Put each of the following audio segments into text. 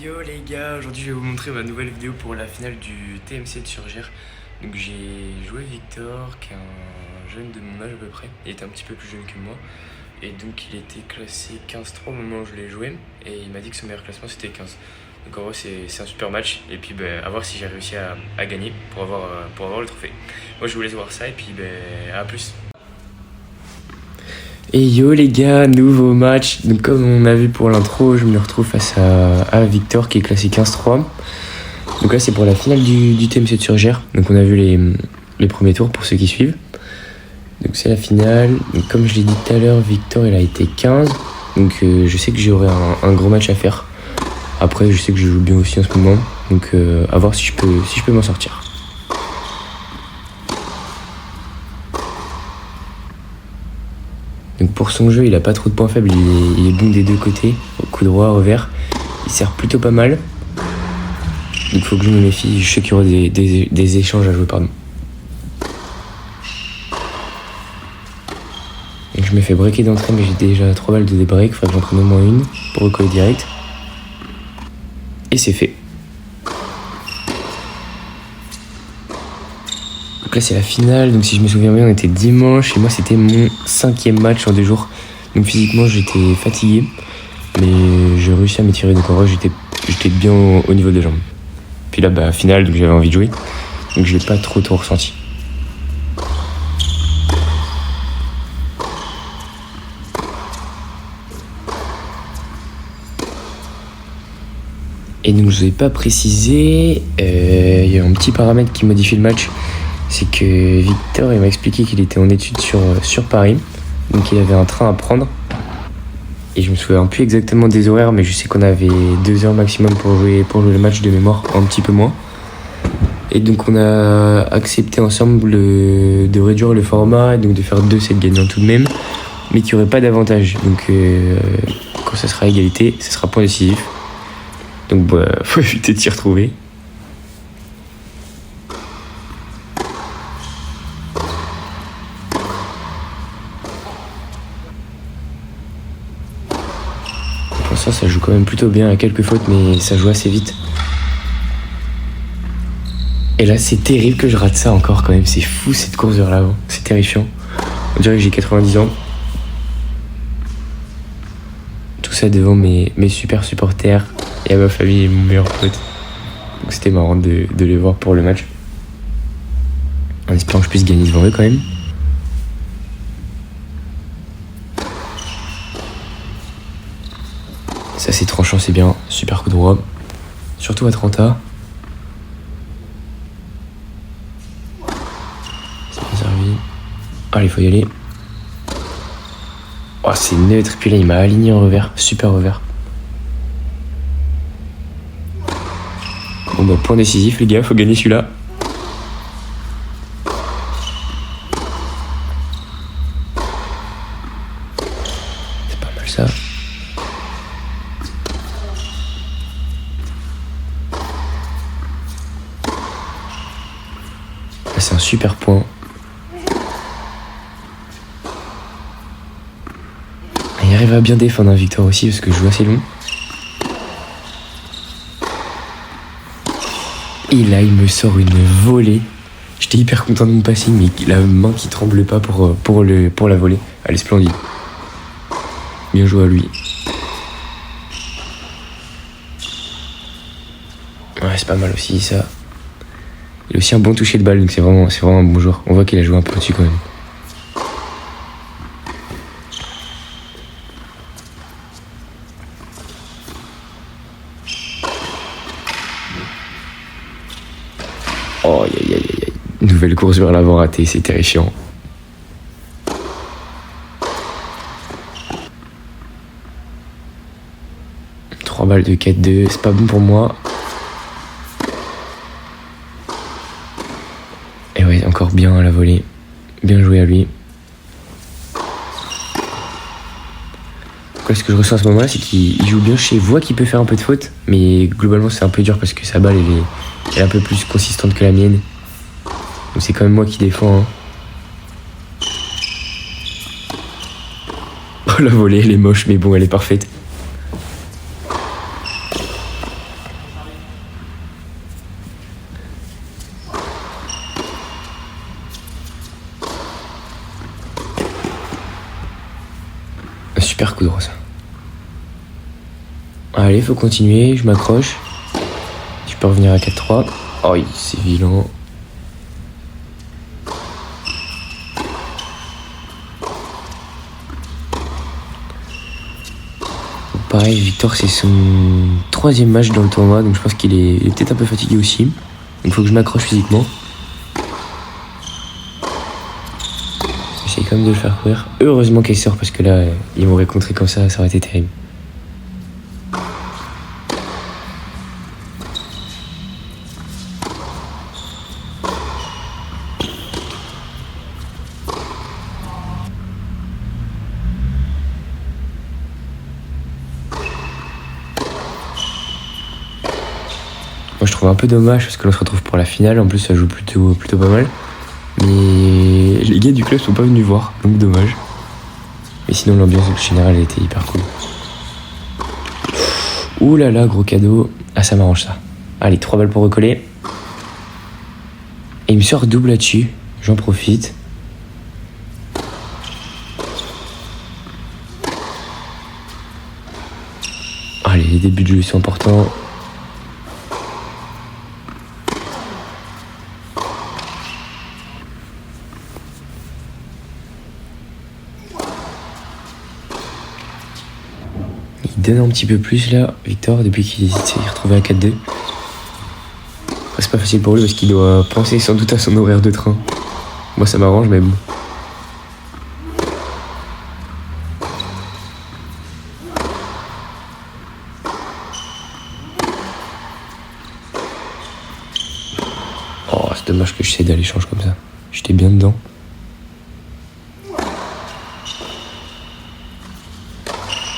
Yo les gars, aujourd'hui je vais vous montrer ma nouvelle vidéo pour la finale du TMC de Surgères. Donc j'ai joué Victor, qui est un jeune de mon âge à peu près. Il était un petit peu plus jeune que moi. Et donc il était classé 15-3 au moment où je l'ai joué. Et il m'a dit que son meilleur classement c'était 15. Donc en vrai c'est un super match. Et puis à voir si j'ai réussi à gagner pour avoir le trophée. Moi je vous laisse voir ça et puis à plus. Et yo les gars, nouveau match. Donc comme on a vu pour l'intro, je me retrouve face à Victor qui est classé 15-3. Donc là c'est pour la finale du TMC de Surgères. Donc on a vu les premiers tours pour ceux qui suivent. Donc c'est la finale. Donc comme je l'ai dit tout à l'heure, Victor il a été 15. Donc je sais que j'aurai un gros match à faire. Après je sais que je joue bien aussi en ce moment. Donc à voir si je peux m'en sortir. Donc pour son jeu, il a pas trop de points faibles, il est bon des deux côtés, au coup droit, revers. Il sert plutôt pas mal. Donc il faut que je me méfie, je sais qu'il y aura des échanges à jouer, pardon. Donc je me fais breaker d'entrée, mais j'ai déjà 3 balles de débreak, il faudrait que j'en prenne au moins une pour recoller direct. Et c'est fait. Donc là c'est la finale, donc si je me souviens bien on était dimanche et moi c'était mon 5e match en 2 jours. Donc physiquement j'étais fatigué, mais j'ai réussi à m'étirer, donc en vrai j'étais bien au niveau des jambes. Puis là finale, donc j'avais envie de jouer, donc je l'ai pas trop ressenti. Et donc je vous ai pas précisé, il y a un petit paramètre qui modifie le match. C'est que Victor il m'a expliqué qu'il était en études sur Paris, donc il avait un train à prendre. Et je me souviens plus exactement des horaires, mais je sais qu'on avait 2 heures maximum pour jouer le match de mémoire, un petit peu moins. Et donc on a accepté ensemble de réduire le format, et donc de faire 2 sets gagnants tout de même, mais qu'il n'y aurait pas d'avantage. Donc quand ça sera égalité, ça sera point décisif. Donc faut éviter de s'y retrouver. Ça joue quand même plutôt bien, à quelques fautes, mais ça joue assez vite. Et là, c'est terrible que je rate ça encore quand même. C'est fou cette course vers l'avant. C'est terrifiant. On dirait que j'ai 90 ans. Tout ça devant mes super supporters et à ma famille et mon meilleur pote. Donc c'était marrant de les voir pour le match. En espérant que je puisse gagner devant eux quand même. Ça c'est tranchant, c'est bien, super coup droit, surtout à 30A. C'est bien servi. Allez, il faut y aller. Oh, c'est neutre, puis là il m'a aligné en revers, super revers. Bon point décisif les gars, faut gagner celui-là. C'est pas mal ça. C'est un super point. Il arrive à bien défendre un Victor aussi parce que je joue assez long. Et là il me sort une volée. J'étais hyper content de mon passing, mais la main qui tremble pas pour la volée. Elle est splendide. Bien joué à lui. Ouais, c'est pas mal aussi ça. Il a aussi un bon toucher de balle, donc c'est vraiment un bon joueur. On voit qu'il a joué un peu au-dessus quand même. Oh, aïe. Nouvelle course vers l'avant ratée, c'est terrifiant. Trois balles de 4-2, c'est pas bon pour moi. Et ouais, encore bien à la volée. Bien joué à lui. Ce que je ressens à ce moment-là, c'est qu'il joue bien. Je vois qu'il peut faire un peu de faute, mais globalement c'est un peu dur parce que sa balle elle est un peu plus consistante que la mienne. Donc c'est quand même moi qui défends. Hein. Oh la volée, elle est moche, mais bon, elle est parfaite. super coup droit ça. Allez, faut continuer, je m'accroche. Je peux revenir à 4-3. Oh, c'est vilain. Pareil, Victor, c'est son 3e match dans le tournoi, donc je pense qu'il est peut-être un peu fatigué aussi. Donc il faut que je m'accroche physiquement. J'essaie quand même de le faire courir. Heureusement qu'il sort, parce que là, il m'aurait contré comme ça aurait été terrible. Moi, je trouve un peu dommage parce que l'on se retrouve pour la finale. En plus, ça joue plutôt pas mal. Mais les gars du club sont pas venus voir, donc dommage. Mais sinon, l'ambiance générale était hyper cool. Ouh là là, gros cadeau. Ah, ça m'arrange ça. Allez, 3 balles pour recoller. Et il me sort double là-dessus. J'en profite. Allez, les débuts de jeu sont importants. Il donne un petit peu plus là, Victor, depuis qu'il s'est retrouvé à 4-2. C'est pas facile pour lui parce qu'il doit penser sans doute à son horaire de train. Moi ça m'arrange mais bon. Oh, c'est dommage que je cède à l'échange comme ça. J'étais bien dedans.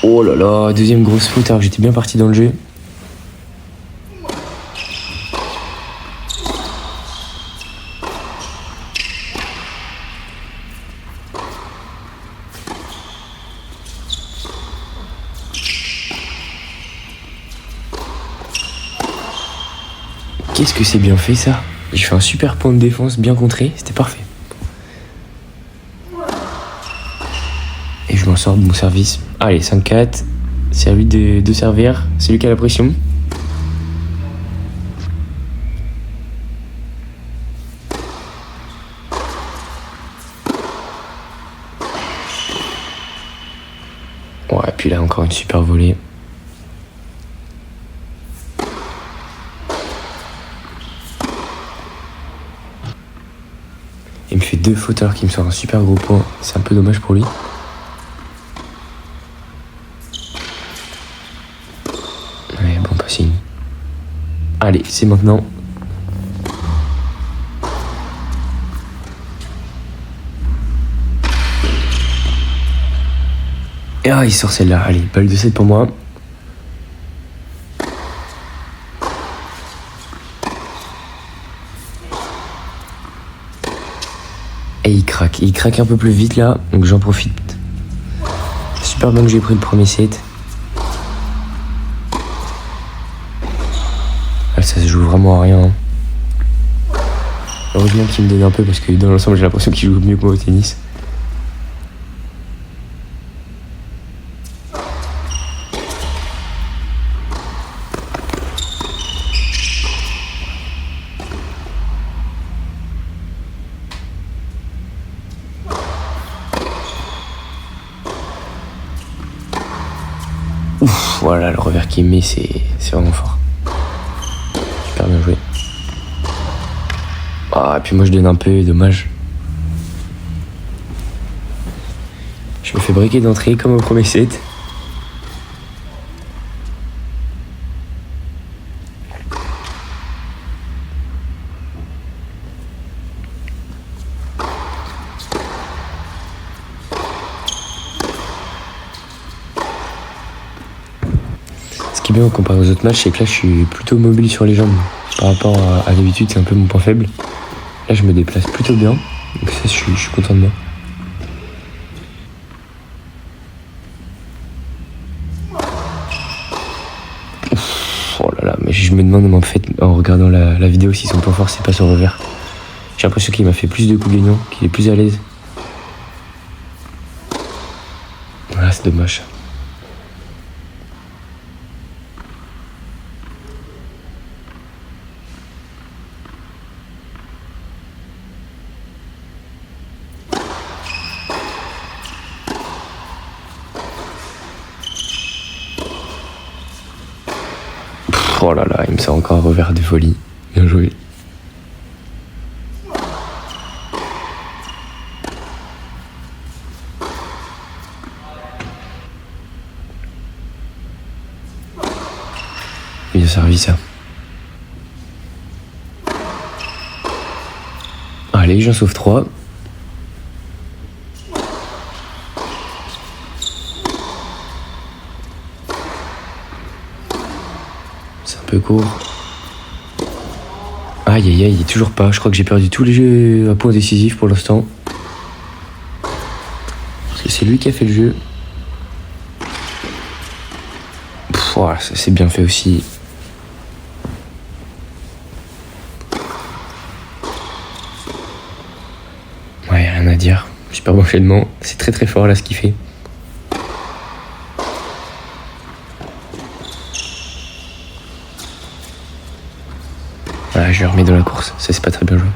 Oh là là, deuxième grosse faute alors que j'étais bien parti dans le jeu. Qu'est-ce que c'est bien fait ça? J'ai fait un super point de défense bien contré, c'était parfait. Et je m'en sors de mon service. Allez, 5-4. C'est à lui de servir. C'est lui qui a la pression. Ouais, et puis là, encore une super volée. Il me fait 2 fautes alors qu'il me sort un super gros point. C'est un peu dommage pour lui. Ouais, bon passing. Allez, c'est maintenant. Et ah, il sort celle-là. Allez, balle de 7 pour moi. Et il craque un peu plus vite là, donc j'en profite. Super bien que j'ai pris le premier set. Ah, ça se joue vraiment à rien. Hein. Heureusement qu'il me donne un peu parce que dans l'ensemble j'ai l'impression qu'il joue mieux que moi au tennis. Ouf, voilà le revers qu'il met, c'est vraiment fort. Super bien joué. Ah, et puis moi je donne un peu, dommage. Je me fais breaker d'entrée comme au premier set. Ce qui est bien comparé aux autres matchs, c'est que là je suis plutôt mobile sur les jambes. Par rapport à d'habitude, c'est un peu mon point faible. Là je me déplace plutôt bien. Donc ça je suis content de moi. Ouf, oh là là, mais je me demande en fait en regardant la vidéo si son point fort c'est pas son revers. J'ai l'impression qu'il m'a fait plus de coups gagnants, qu'il est plus à l'aise. Voilà, c'est dommage. Oh là là, il me sort encore un revers de folie. Bien joué. Bien servi ça. Allez, j'en sauve 3. C'est un peu court. Aïe aïe aïe, toujours pas. Je crois que j'ai perdu tous les jeux à points décisifs pour l'instant. Parce que c'est lui qui a fait le jeu. Voilà, ça c'est bien fait aussi. Ouais, rien à dire. Super bon enchaînement. C'est très très fort là ce qu'il fait. Voilà, je le remets dans la course. Ça c'est pas très bien joué.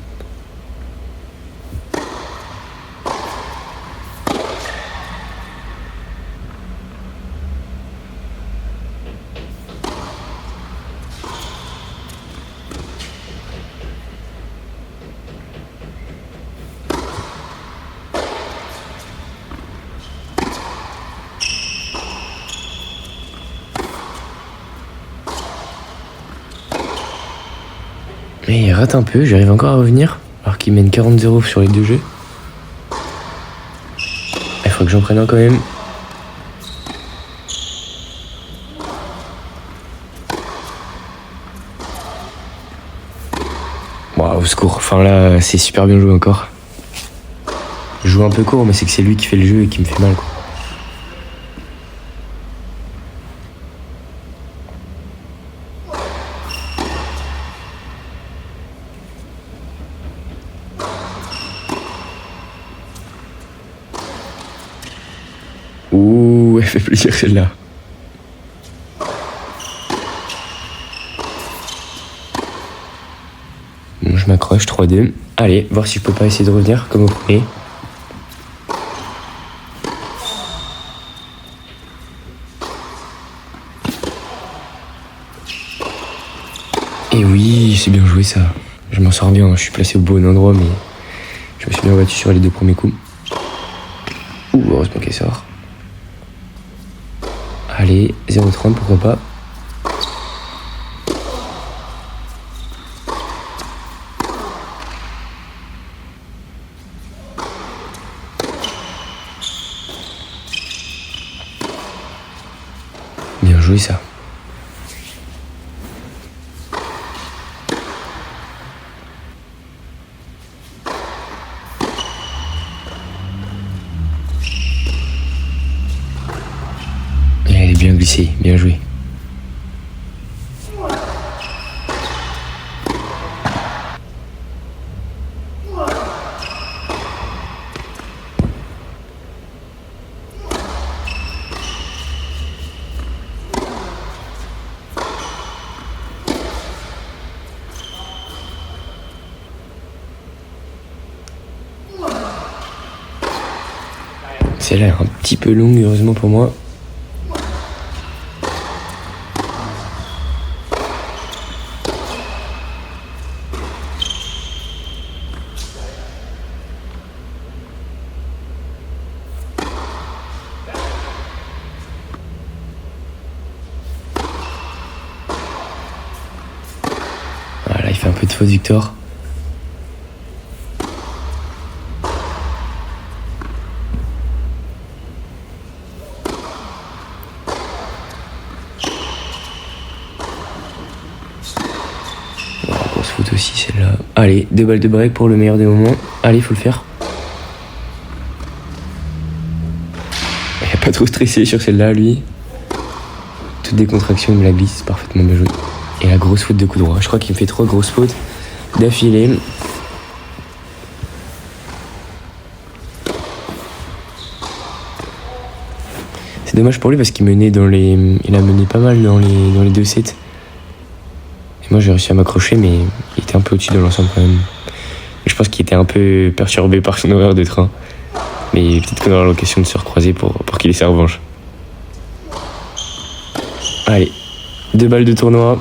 Mais il rate un peu, j'arrive encore à revenir, alors qu'il mène 40-0 sur les deux jeux. Il faut que j'en prenne un quand même. Bon, au secours, enfin là, c'est super bien joué encore. Je joue un peu court, mais c'est que c'est lui qui fait le jeu et qui me fait mal, quoi. Ouh, elle fait plaisir celle-là. Bon, je m'accroche, 3-2. Allez, voir si je peux pas essayer de revenir comme au premier. Et oui, c'est bien joué ça. Je m'en sors bien, je suis placé au bon endroit, mais je me suis bien battu sur les deux premiers coups. Ouh, heureusement qu'elle sort. Allez, 0,30, pourquoi pas. Bien joué ça. Elle est bien glissée, bien joué. Celle-là est un petit peu longue, heureusement pour moi. Voilà, il fait un peu de faute, Victor. Grosse faute aussi, celle-là. Allez, 2 balles de break pour le meilleur des moments. Allez, faut le faire. Il a pas trop stressé sur celle-là, lui. Toute décontraction, il me la glisse parfaitement bien joué. Et la grosse faute de coup droit. Je crois qu'il me fait 3 grosses fautes d'affilée. C'est dommage pour lui parce qu'il menait il a mené pas mal dans les 2 sets. Et moi j'ai réussi à m'accrocher, mais il était un peu au-dessus de l'ensemble quand même. Et je pense qu'il était un peu perturbé par son horaire de train. Mais peut-être qu'on aura l'occasion de se recroiser pour qu'il ait sa revanche. Allez, 2 balles de tournoi.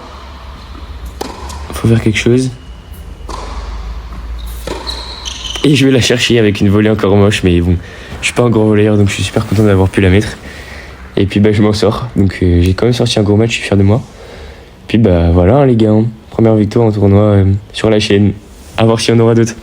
faut faire quelque chose. Et je vais la chercher avec une volée encore moche, mais bon, je suis pas un grand volleyeur, donc je suis super content d'avoir pu la mettre. Et puis je m'en sors, donc j'ai quand même sorti un gros match, je suis fier de moi. Puis voilà, les gars, première victoire en tournoi sur la chaîne. À voir s'il y en aura d'autres.